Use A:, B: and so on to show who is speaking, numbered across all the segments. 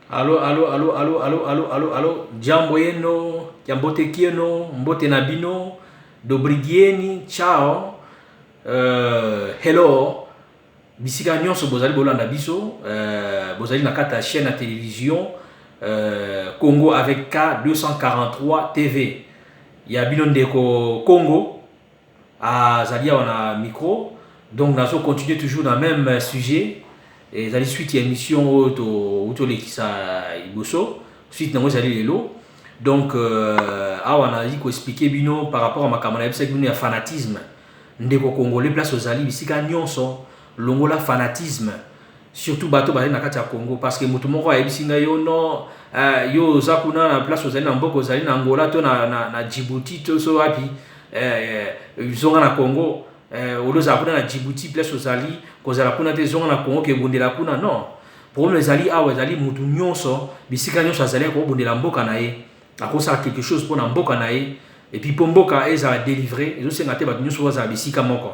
A: Allo, allo, allo, allo, allo, allo, allo, allo. Jambo yeno, jambote kieno, mbote nabino, dobrigieni, ciao. Hello. Bisika nyonso bozali bolanda biso, bozali na kata chaîne à télévision Congo avec K243 TV. Ya bino ndeko Congo azali wana micro. Donc nazo continuer toujours dans le même sujet. Et zali suite ya émission auto lekisa iboso suite nango zali lelo. Donc awa nazi ko expliquer bino par rapport à makambo na biso bino ya fanatisme ndeko congolais place ozali bisika nyonso longola fanatisme surtout bato bazali na kati ya Congo parce que moto moko ayebisinga yo no yo oza kuna na place ozali na mboka ozali na Angola to na Djibouti to so wapi zonga na Congo oloza kuna na Djibouti place ozali kozala kuna te zonga na Congo ke bondela kuna non problème ezali awa ezali moto nyonso bisika nyonso azali ko bondela mboka na ye akosa quelque chose pour na mboka na ye et puis pour mboka eza délivrer ezo senga te bato nyonso bazala bisika moko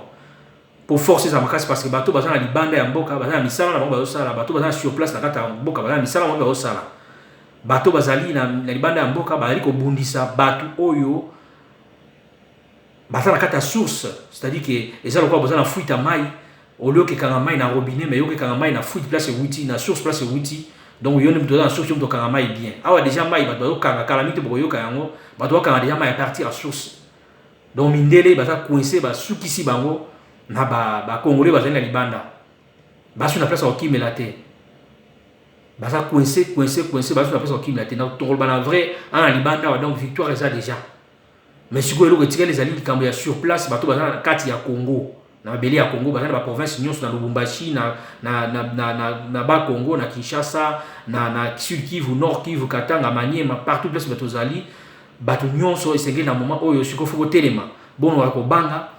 A: pour forcer ça makasi parce que bato bazana libanda ya mboka bazana misala na bango bazosala bato bazana sur place na kata ya mboka bazana misala na bango bazosala bato bazali na libanda ya mboka bazali kobundisa bato oyo bazana kata source c'est-à-dire que ezala kwa bazana fuite mai au lieu que kanga mai na robinet mais yo que kanga mai na fuite place wuti na source place wuti donc yo ne mto na source mto kanga mai bien awa déjà mai bato kanga calamité boko yo kango bato kanga déjà mai à partir à source donc mindele baza coincé ba sukisi bango na ba congolais bazali na libanda basu na place okimela te baza coincé basu na place okimela te na tongolba na vrai en libanda wa donc victoire eza déjà mais siko eloko etika les alliés likambo ya sur place bato baza na kati ya Congo na beli ya Congo baza na ba province nyonso na Lubumbashi na ba Congo na Kinshasa na Sud Kivu Nord Kivu Katanga Maniema partout place bato zali bato nyonso esengeli na moment oyo siko fuko telema bono wa ko banga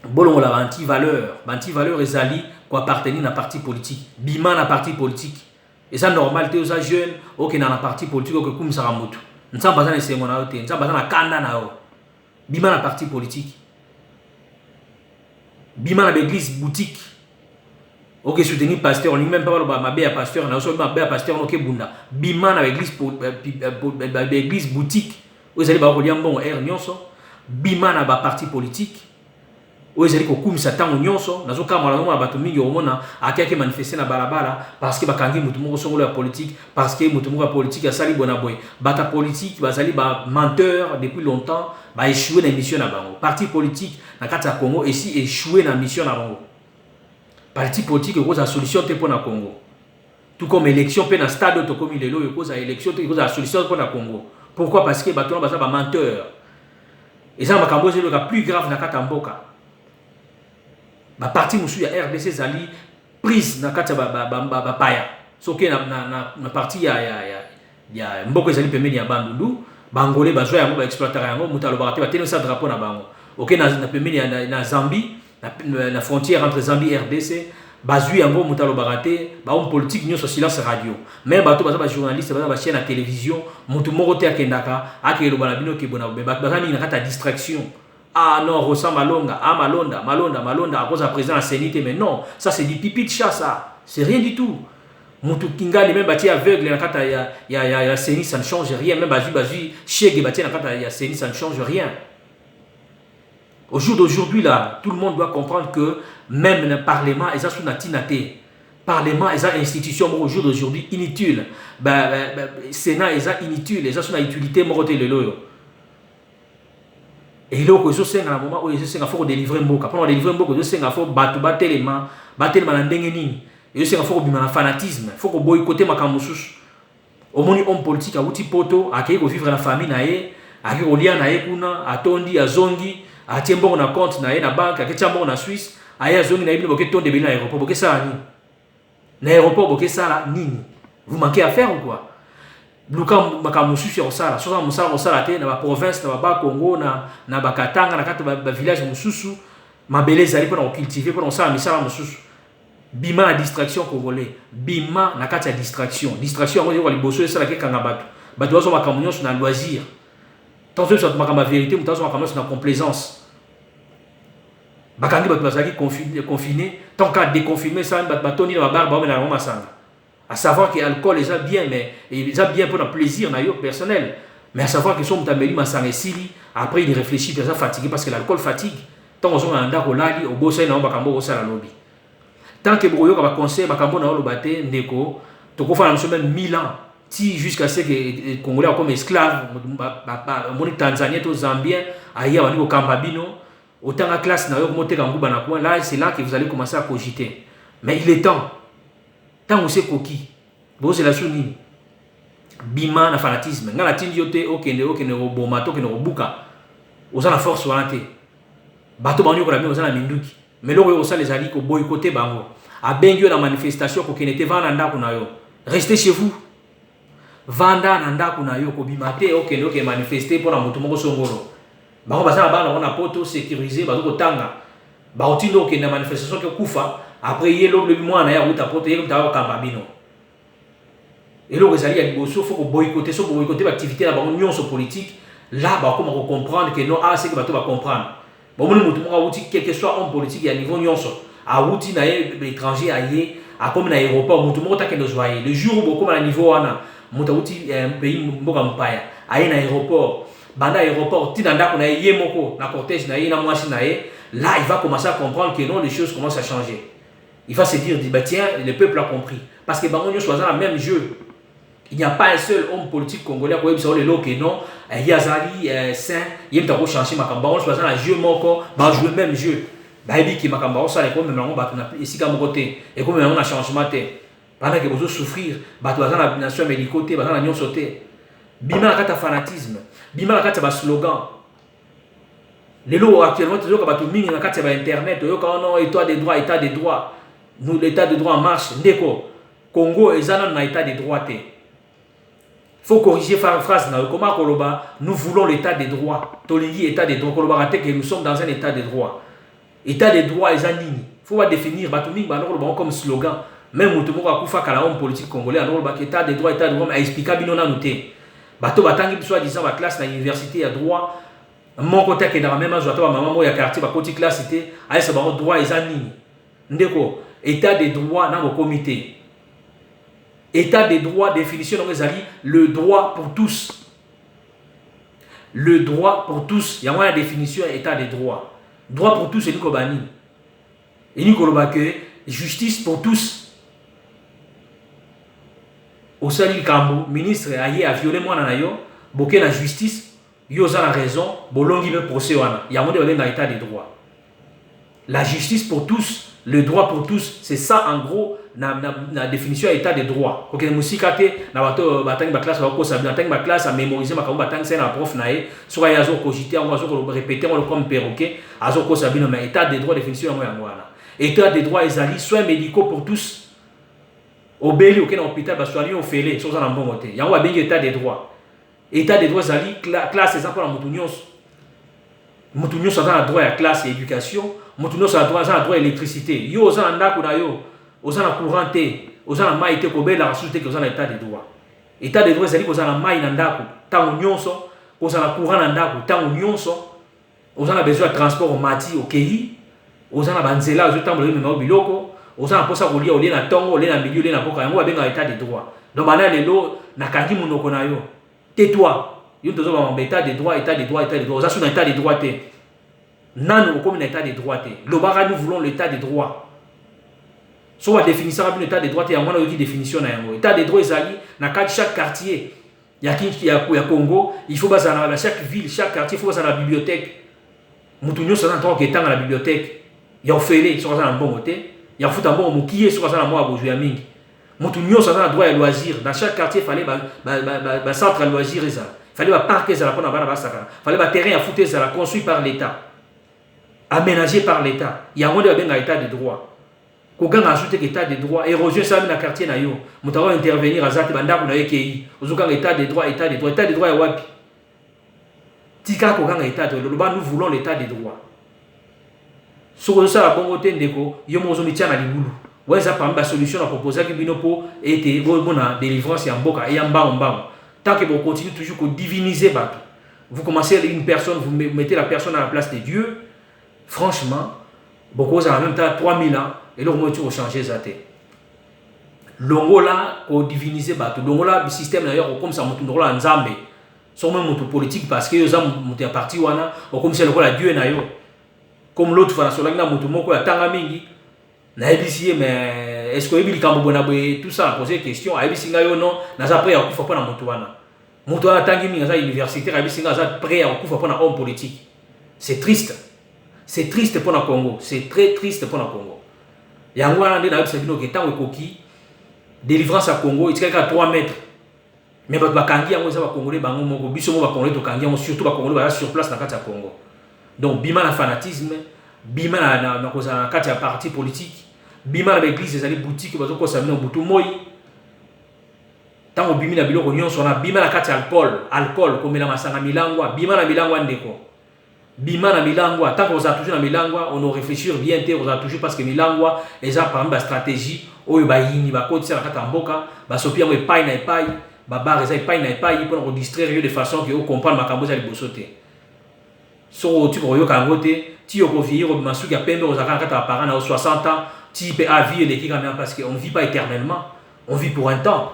A: bolongo la anti-valeur ezali ko appartenir na parti politique bima na parti politique et ça normal te oza jeune ok na parti politique ok kumisa ramutu ntsamba za nesengo na yote ntsamba za na kanda na yo bima na parti politique bima na église boutique ok soutenir pasteur on dit même pas ba mabe ya pasteur na so mabe ya pasteur no ke bunda bima na église boutique ozali ba ko lia mbongo nyonso bima na ba parti politique ozali ko kumisa tango nyonso nazoka mala na bato mingi omona akiaki manifester na balabala parce que bakangi mutu moko songolo ya politique parce que mutu moko ya politique asali bona boy bata politique bazali ba menteur depuis longtemps ba échoué na mission na bango parti politique na kati ya Congo ici échoué na mission na bango parti politique ko za solution te pour na Congo tout comme élection pe na stade to comme lelo ko za élection te ko za solution pour na Congo pourquoi parce que bato na baza ba menteur et ça makambo c'est le plus grave na kati ya mboka ba parti musu ya RDC zali prise na kati ba paya soke na parti ya mboko zali pembeni ya bandundu bangolais bazwa yango ba exploiter yango mutalo ba te teno sa drapeau na bango OK na pembeni na Zambie na frontière entre Zambie et RDC bazui yango mutalo ba ba homme politique nyo so silence radio même bato ba journaliste ba chaîne à télévision mutu moko te akendaka akelo bana bino ke bona ba bazani na kata distraction. Ah non, Rosa Malonga, ah Malonda, à cause de la président de la Sénité, mais non, ça c'est du pipi de chat, ça, c'est rien du tout. Moutou Kinga, même bâti aveugle, il y a Sénit, ça ne change rien, même Bazui, Cheg et bâti, il y a Sénit, ça ne change rien. Au jour d'aujourd'hui, là, tout le monde doit comprendre que même le Parlement, ils ont sous natinaté. Parlement, ils ont institution, au jour d'aujourd'hui, inutile. Sénat, ils ont inutile, ils ont sous utilité, moroté le loyo. Et là, il faut que moment où il faut délivrer mboka. Pour délivrer mboka, il faut battre les mains na ndenge nini. Il faut que fanatisme, il faut que boycotter makambo susu. Au moins homme politique a outil poto, a qui vivre la famille na ye, a qui olia na ye kuna, a tondi, a zongi, a tiembo na compte na ye na banque, a qui tiembo na Suisse, a ye zongi na ye boke ton de bina aéroport, boke ça ni. Na aéroport boke ça la nini. Vous manquez à faire ou quoi? Luka makamusu sur sala sosa musala sala te na ba province na ba Congo na ba Katanga na kati ba village mususu mabele zali pour cultiver pour sala misala mususu bima na distraction congolais bima na kati ya distraction ngo yo liboso sala ke kanga bato bazo makamunyo na loisir tantôt sur makamba vérité mutazo makamunyo na complaisance bakangi bato bazali confiné tant qu'à déconfiner ça batoni na barba na masanga À savoir que l'alcool est bien, mais ils ont bien pour le plaisir personnel. Mais à savoir que son mutameli masangesi, après il réfléchit, il est fatigué parce que l'alcool fatigue. Tant qu'on a un dako lali, au bossé na bakambo au sala lobby. Tant que Broyo va conseiller bakambo na lobate ndeko, to ko fa na même 1000 ans. Si jusqu'à ce que les Congolais comme esclaves, mon Tanzanie, to Zambien, aïe, on dit au Kambabino, autant la classe na yo monter en Gouba na coin, là c'est là que vous allez commencer à cogiter. Mais il est temps. Tant vous c'est coquille. Bon c'est la souni. Bima na fanatisme. Nga la tindi yote okende roboma to kende robuka. Oza la force wanate. Bato banyo ko la oza na minduki. Mais loko yo les ali ko boycotter bango. A bengyo na manifestation ko kenete vana ndako na yo. Restez chez vous. Vanda na ndako na yo ko bimate okende manifester pour na moto moko songolo. Bango basana bana on a poto sécurisé bato ko tanga. Ba otindo okende manifestation ko kufa après yelo le mwana ya uta poto yelo ta kamba bino. Et là, il faut boycotter l'activité de l'union politique. Là, on va comprendre que non, c'est que va comprendre. Bon, quel que soit un politique, il y a un niveau union. À l'étranger, à comme un aéroport, le jour où on a un niveau, on a un pays, à un aéroport, banda aéroport, na cortège, là, il va commencer à comprendre que non, les choses commencent à changer. Il va se dire, bah, tiens, le peuple a compris. Parce que on choisit le même jeu. Il n'y a pas un seul homme politique congolais qui dit non, il y a Zali, Saint, il y a changer ma campagne, on choisit un jeu moko, on joue le même jeu. Baby qui ma campagne, ça les comme même on va ici comme côté et comme on a changement pendant que vous souffrir, bah toi la nation médicoté, bah la nation sauter. Bima la carte fanatisme, bima la carte slogan. Les lots actuellement toujours que bato mingi na carte internet, yo ka non état des droits. Nous l'état de droit en marche, ndeko. Congo est un état de droit. Il faut corriger la phrase. Nous voulons l'état des droits. Tolingi état des droits. Nous sommes dans un état de droit. État des droits est un ligne. Il faut définir comme slogan. Même si vous avez un homme politique congolais, état des droits, mais expliquer bien nous noter. Bato batangi soi-disant la classe à l'université à droit. Mon côté qui est dans la même chose, maman il y a quartier, ba côté classe c'était, à ce droit est un ligne. Ndeko, état des droits dans le comité. État des droits, définition le droit pour tous. Le droit pour tous. Il y a une définition état des droits. Droit pour tous, c'est Nikobani. Et Nikolobake, justice pour tous. Au Sali Kambo, ministre a violé moi nanayo, boké la justice, yoza la raison, bolongi me procès wana. Il y a un état des droits. La justice pour tous. Le droit pour tous, c'est ça en gros la définition état de droit. OK, musikate na bato batang ba classe ba ko sabi batang ba classe à mémoriser makambo batang c'est na prof nae soit ya zo cogiter on va zo répéter on comme perroquet azo ko sabi no mais état de droit définition ya ngwana. État de droit ezali soins médicaux pour tous. Obeli au hôpital ba soigner au félé sur ça na bon côté. Ya on va bien état de droit. État de droit ezali classe exemple na mutunyos. Mutunyos a droit à classe et éducation. Mutuno sa droit à électricité. Yo oza ndako na yo, oza na courant te, oza na mai te ko be la ressource que oza na état de droit. État de droit c'est que oza na mai na ndako, tango nyonso, oza na courant na ndako, tango nyonso, oza na besoin de transport au mati au pays, oza na banzela ozo tambola na biloko, oza na posa ko lia ole na tongo, ole na milieu, ole na boka, yango ba benga état de droit. Donc bana lelo na kangi munoko na yo. Tais-toi. Yo tozo ba état de droit, état de droit, état de droit. Oza sur état de droit te. Nous comme un état de droit. Le nous voulons l'état de droit. Soit la définition de l'état de droit, il y a une définition. L'état de droit, dans chaque quartier, il y a Congo, il faut baser dans chaque ville, chaque quartier, il faut baser dans la bibliothèque. Moutounio, c'est un temps qui est dans la bibliothèque. Il y a un félé, sur un bon côté. Il y a un foot en bon moukier, sur un mois à Boujouaming. Moutounio, c'est un droit à loisir. Dans chaque quartier, il fallait un centre à loisir. Il fallait un parc, il fallait un terrain à footer, construit par l'État. Aménagé par l'État. Il y a un état de droit. Quand on a ajouté l'état de droit, érosion ça dans le quartier na yo. Mutawa intervenir à zate banda ko na yeki. Ozuka état de droit, état de droit, état de droit ya wapi. Tika ko kanga état de droit, nous voulons l'état de droit. Sur ça la bongo tendeko, yo mozo mitia na libulu. Ouais ça par une solution à proposer que bino po était bonne délivrance ya mboka et ya mbamba. Tant que vous continuez toujours à diviniser bato. Vous commencez une personne, vous mettez la personne à la place de Dieu. Franchement, beaucoup en même temps 3000 ans et leur moitié ont changé ça. longola ko diviniser bato longola système d'ailleurs comme ça mutu ndola nzambe so même mutu politique parce que yo za mutu ya parti wana comme c'est lokola Dieu na yo comme l'autre fois sur la mutu moko ya tanga mingi na ebisi mais est-ce que ebi likambo bona boye tout ça poser question ebisi nga yo non na za prêt ya kufa pona mutu wana tangi mingi za universitaire ebisi nga za prêt ya kufa pona homme politique. C'est triste pour le Congo, c'est très triste pour le Congo. Yango wana nde na ebisa bino ke tango ekoki délivrance à Congo etikaka 3 mètres. Mais bakangi yango eza ba Congolais bango moko biso mo ba Congolais to kangi yango surtout ba Congolais ba sur place na kati ya Congo. Donc bima na fanatisme, bima na koza na kati ya parti politique, bima na église ezali boutique bazo ko samina butu moi. Tango bimi na biloko nyonso na bima na kati ya alcool komela masanga milangwa, bima na milangwa ndeko. Bima na milangwa, tant qu'on a toujours na milangwa, on doit réfléchir bien, on a toujours parce que milangwa, les gens par exemple la stratégie, oyo ba yini ba koti la kata mboka, ba sopi yango epai na epai, ba bar eza epai na epai pour distraire de façon que on comprendre makambo za liboso te. So tu ko yo kango te, ti yo ko vieillir au masuki ya pembe aux kata parents na 60 ans, ti peut à vie les kika même parce que on vit pas éternellement, on vit pour un temps.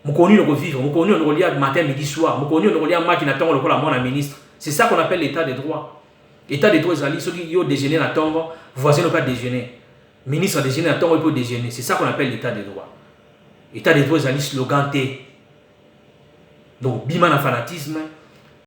A: Mokoni no ko vivre, mokoni no ko lia matin midi soir, mokoni no ko lia makina tango lokola mwana ministre. C'est ça qu'on appelle l'état de droit. L'état de droit, c'est ceux qui ont déjeuné à Tongo, voisin n'ont pas déjeuné. Ministre a déjeuné à Tongo, il peut déjeuner. C'est ça qu'on appelle l'état de droit. L'état de droit, c'est slogan T. Donc, bima na fanatisme,